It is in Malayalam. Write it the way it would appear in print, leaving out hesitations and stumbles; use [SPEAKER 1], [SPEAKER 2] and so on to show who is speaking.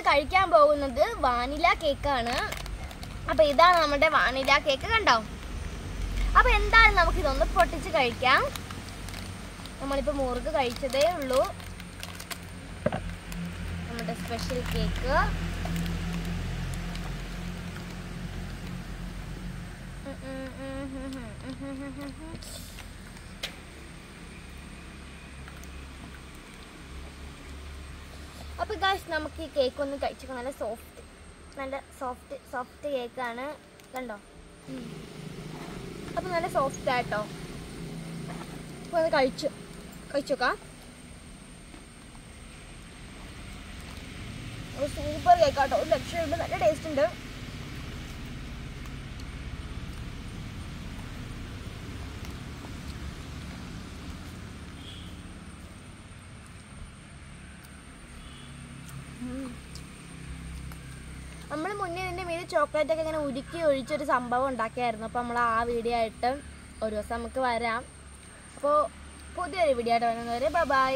[SPEAKER 1] കഴിക്കാൻ പോകുന്നത് വാനില കേക്കാണ്. അപ്പോൾ ഇതാണ് നമ്മുടെ വാനില കേക്ക്, കണ്ടോ? അപ്പോൾ എന്തായാലും നമുക്കിതൊന്ന് പൊട്ടിച്ച് കഴിക്കാം. നമ്മളിപ്പോൾ മുറുക്ക് കഴിച്ചതേ ഉള്ളൂ. നമ്മുടെ സ്പെഷ്യൽ കേക്ക് അപ്പോൾ ഗായ്സ് നമുക്ക് ഈ കേക്ക് ഒന്ന് കഴിച്ചോ. നല്ല സോഫ്റ്റ് കേക്കാണ്, കണ്ടോ? അപ്പോൾ നല്ല സോഫ്റ്റ് ആയിട്ടോ. അപ്പോൾ ഒന്ന് കഴിച്ചോക്കാം. സൂപ്പർ കേക്കാട്ടോ, ഒരു ലക്ഷമുണ്ട്, നല്ല ടേസ്റ്റ് ഉണ്ട്. നമ്മൾ മുന്നേ ഇതിൻ്റെ മീതെ ചോക്ലേറ്റ് ഒക്കെ ഇങ്ങനെ ഉരുക്കി ഒഴിച്ചൊരു സംഭവം ഉണ്ടാക്കിയായിരുന്നു. അപ്പോൾ നമ്മൾ ആ വീഡിയോ ആയിട്ട് ഒരു ദിവസം നമുക്ക് വരാം. അപ്പോൾ പുതിയൊരു വീഡിയോ ആയിട്ട് വരുന്നവരെ ബൈ.